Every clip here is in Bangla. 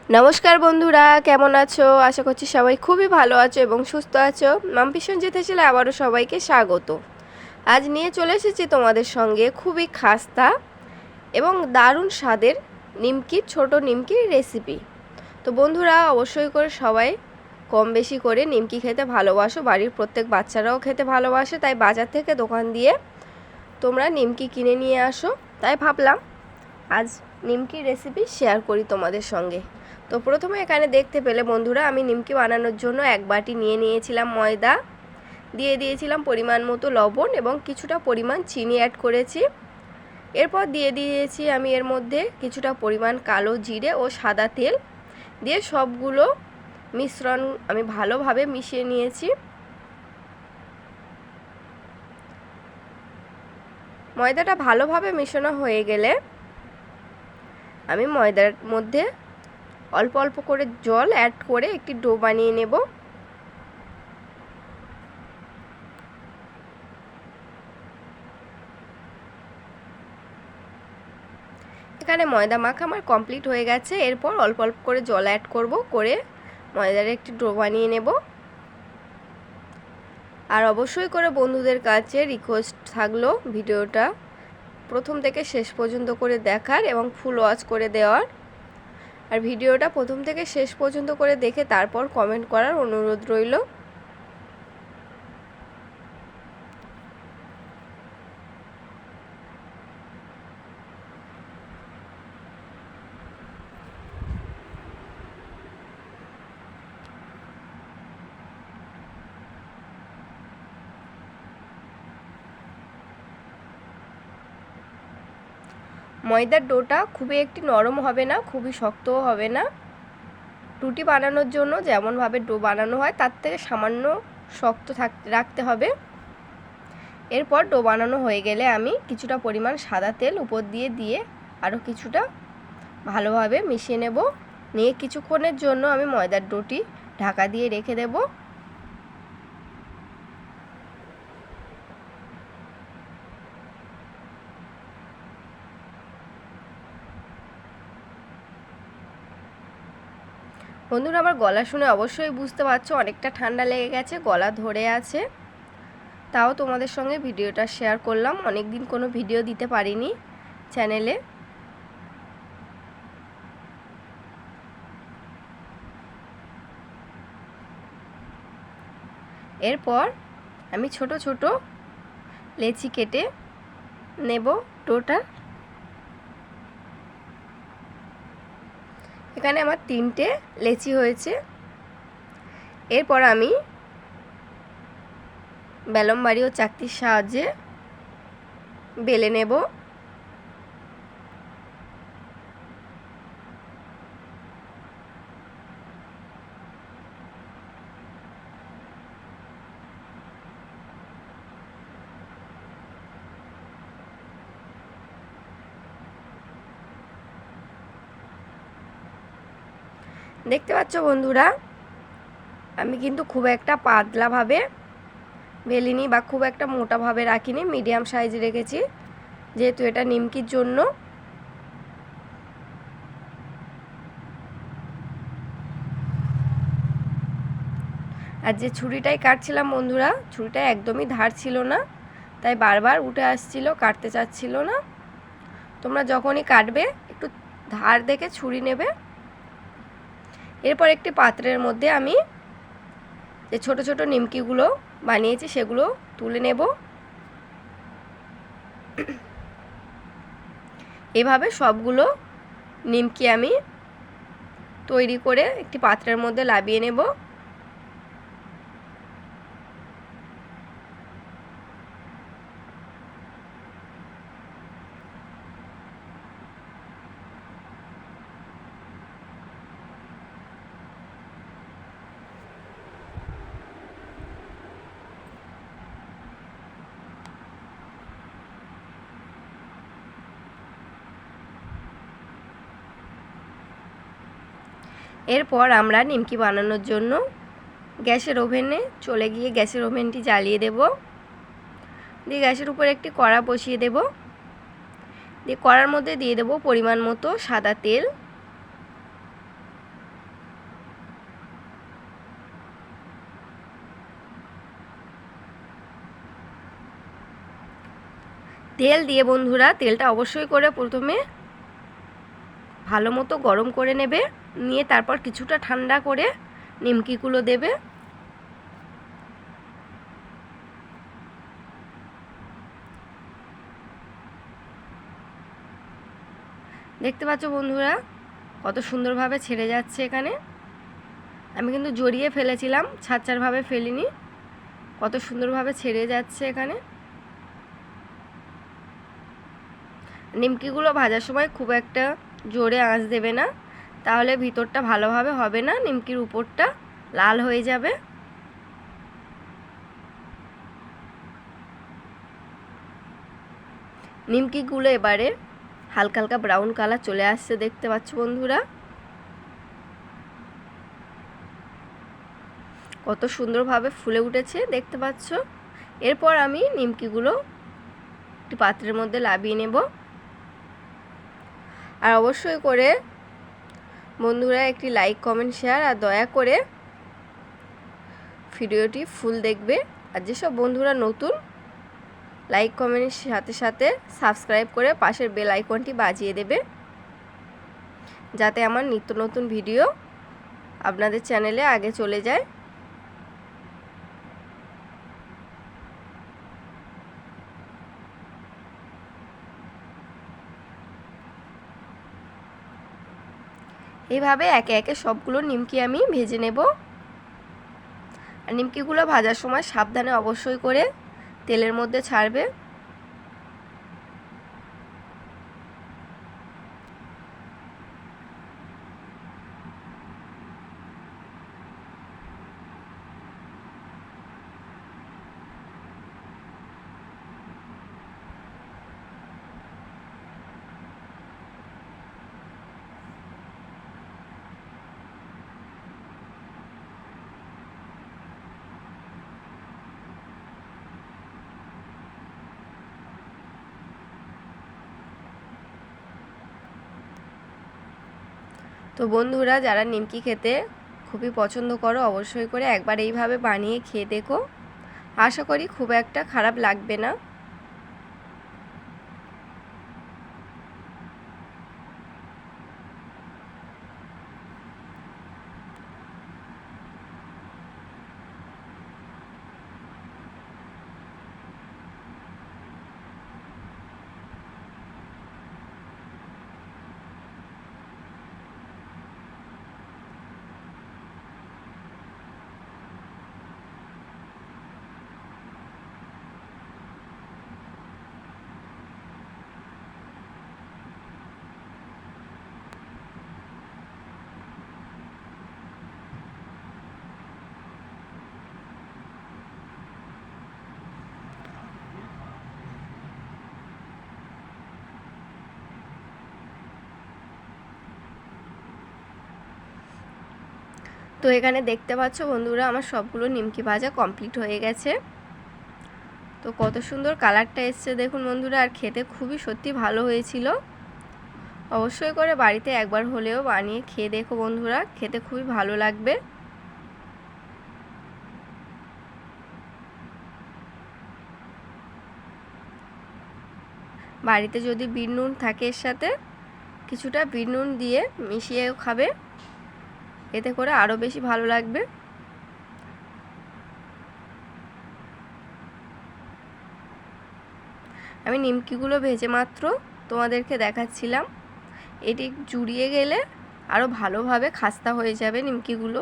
নমস্কার বন্ধুরা, কেমন আছো? আশা করছি সবাই খুবই ভালো আছো এবং সুস্থ আছো। মাম্পিশন যেতে ছেলে আবারও সবাইকে স্বাগত। আজ নিয়ে চলে এসেছি তোমাদের সঙ্গে খুবই খাস্তা এবং দারুণ স্বাদের ছোট নিমকির রেসিপি। তো বন্ধুরা, অবশ্যই করে সবাই কম বেশি করে নিমকি খেতে ভালোবাসো, বাড়ির প্রত্যেক বাচ্চারাও খেতে ভালোবাসে, তাই বাজার থেকে দোকান দিয়ে তোমরা নিমকি কিনে নিয়ে আসো। তাই ভাবলাম আজ নিমকির রেসিপি শেয়ার করি তোমাদের সঙ্গে। তো প্রথমে এখানে দেখতে পেলে বন্ধুরা, আমি নিমকি বানানোর জন্য এক বাটি নিয়ে নিয়েছিলাম ময়দা, দিয়ে দিয়েছিলাম পরিমাণ মতো লবণ এবং কিছুটা পরিমাণ চিনি অ্যাড করেছি। এরপর দিয়ে দিয়েছি আমি এর মধ্যে কিছুটা পরিমাণ কালো জিরে ও সাদা তেল, দিয়ে সবগুলো মিশ্রণ আমি ভালোভাবে মিশিয়ে নিয়েছি। ময়দাটা ভালোভাবে মেশানো হয়ে গেলে আমি ময়দার মধ্যে অল্প অল্প করে জল অ্যাড করে একটি ডো বানিয়ে নেব। এখানে ময়দা মাখা আমার কমপ্লিট হয়ে গেছে। এরপর অল্প অল্প করে জল অ্যাড করে ময়দার একটি ডো বানিয়ে নেব। আর অবশ্যই করে বন্ধুদের কাছে রিকোয়েস্ট থাকলো ভিডিওটা প্রথম থেকে শেষ পর্যন্ত করে দেখার এবং ফুল ওয়াচ করে দেওয়ার। আর ভিডিওটা প্রথম থেকে শেষ পর্যন্ত করে দেখে তারপর কমেন্ট করার অনুরোধ রইল। ময়দার ডোটা খুবই একটি নরম হবে না, খুবই শক্তও হবে না। রুটি বানানোর জন্য যেমনভাবে ডো বানানো হয় তার থেকে সামান্য শক্ত রাখতে হবে। এরপর ডো বানানো হয়ে গেলে আমি কিছুটা পরিমাণ সাদা তেল উপর দিয়ে আরও কিছুটা ভালোভাবে মিশিয়ে নেব। নিয়ে কিছুক্ষণের জন্য আমি ময়দার ডোটি ঢাকা দিয়ে রেখে দেব। বন্ধুরা, আমার গলা শুনে অবশ্যই বুঝতে পারছো অনেকটা ঠান্ডা লেগে গেছে, গলা ধরে আছে। তাও তোমাদের সঙ্গে ভিডিওটা শেয়ার করলাম, অনেক দিন কোনো ভিডিও দিতে পারিনি চ্যানেলে। এরপর আমি ছোট ছোট লেচি কেটে নেব ডোটা। এখানে আমার 3টে লেচি হয়েছে। এরপর আমি বেলন মাড়ি ও চাকতির সাহায্যে বেলে নেব। দেখতে পাচ্ছ বন্ধুরা, আমি কিন্তু খুব একটা পাতলাভাবে বেলিনি বা খুব একটা মোটাভাবে রাখিনি, মিডিয়াম সাইজ রেখেছি, যেহেতু এটা নিমকির জন্য। আর যে ছুরিটাই কাটছিলাম বন্ধুরা, ছুরিটা একদমই ধার ছিল না, তাই বারবার উঠে আসছিল, কাটতে চাচ্ছিল না। তোমরা যখনই কাটবে একটু ধার দেখে ছুরি নেবে। এরপর একটি পাত্রের মধ্যে আমি যে ছোট ছোট নিমকিগুলো বানিয়েছি সেগুলো তুলে নেব। এভাবে সবগুলো নিমকি আমি তৈরি করে একটি পাত্রের মধ্যে নামিয়ে নেব। এরপর আমরা নিমকি বানানোর জন্য গ্যাসের ওভেনে চলে গিয়ে গ্যাসের ওভেনটি জ্বালিয়ে দেব। দিয়ে গ্যাসের উপর একটি কড়া বসিয়ে দেব। দিয়ে কড়ার মধ্যে দিয়ে দেব পরিমাণ মতো সাদা তেল। তেল দিয়ে বন্ধুরা, তেলটা অবশ্যই করে প্রথমে ভালো মতো গরম করে নেবে, নিয়ে তারপর কিছুটা ঠান্ডা করে নিমকিগুলো দেবে। দেখতে পাচ্ছ বন্ধুরা কত সুন্দরভাবে ছেড়ে যাচ্ছে। এখানে আমি কিন্তু জড়িয়ে ফেলেছিলাম, ছাড়ছাড়ভাবে ফেলিনি, কত সুন্দরভাবে ছেড়ে যাচ্ছে। এখানে নিমকিগুলো ভাজার সময় খুব একটা জোরে আঁচ দেবে না, তাহলে ভিতরটা ভালোভাবে হবে না, নিমকির উপরটা লাল হয়ে যাবে। নিমকিগুলো এবারে হালকা হালকা ব্রাউন কালার চলে আসছে, দেখতে পাচ্ছ বন্ধুরা কত সুন্দরভাবে ফুলে উঠেছে, দেখতে পাচ্ছ। এরপর আমি নিমকিগুলো একটি পাত্রের মধ্যে নামিয়ে নেব। আর অবশ্যই করে বন্ধুরা একটি লাইক, কমেন্ট, শেয়ার আর দয়া করে ভিডিওটি ফুল দেখবে। আর যেসব বন্ধুরা নতুন, লাইক কমেন্টের সাথে সাথে সাবস্ক্রাইব করে পাশের বেল আইকনটি বাজিয়ে দেবে, যাতে আমার নিত্য নতুন ভিডিও আপনাদের চ্যানেলে আগে চলে যায়। এইভাবে একে একে সবগুলো নিমকি আমি ভেজে নেব। আর নিমকিগুলো ভাজার সময় সাবধানে অবশ্যই করে তেলের মধ্যে ছাড়বে। তো বন্ধুরা যারা নিমকি খেতে খুবই পছন্দ করো, অবশ্যই করে একবার এইভাবে বানিয়ে খেয়ে দেখো, আশা করি খুব একটা খারাপ লাগবে না। তো এখানে দেখতে পাচ্ছ বন্ধুরা আমার সবগুলো নিমকি ভাজা কমপ্লিট হয়ে গেছে। তো কত সুন্দর কালারটা এসছে দেখুন বন্ধুরা, আর খেতে খুবই সত্যি ভালো হয়েছিল। অবশ্যই করে বাড়িতে একবার হলেও বানিয়ে খেয়ে দেখো বন্ধুরা, খেতে খুবই ভালো লাগবে। বাড়িতে যদি বিট নুন থাকে এর সাথে কিছুটা বিট নুন দিয়ে মিশিয়েও খাবে, এতে করে আরও বেশি ভালো লাগবে। আমি নিমকিগুলো ভেজে মাত্র তোমাদেরকে দেখাচ্ছিলাম, এটি জুড়িয়ে গেলে আরও ভালোভাবে খাস্তা হয়ে যাবে নিমকিগুলো।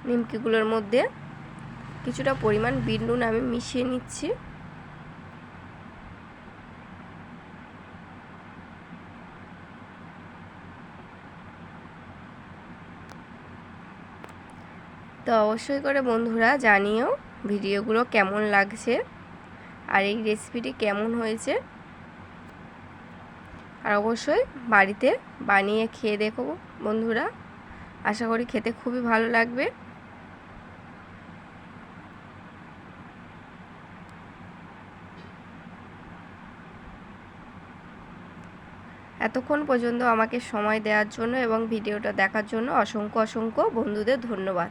নিমকিগুলোর মধ্যে কিছুটা পরিমাণ বিট নুন আমি মিশিয়ে নিচ্ছি। তো অবশ্যই করে বন্ধুরা জানিও ভিডিওগুলো কেমন লাগছে আর এই রেসিপিটি কেমন হয়েছে। আর অবশ্যই বাড়িতে বানিয়ে খেয়ে দেখো বন্ধুরা, আশা করি খেতে খুবই ভালো লাগবে। এতক্ষণ পর্যন্ত আমাকে সময় দেওয়ার জন্য এবং ভিডিওটা দেখার জন্য অসংখ্য অসংখ্য বন্ধুদের ধন্যবাদ।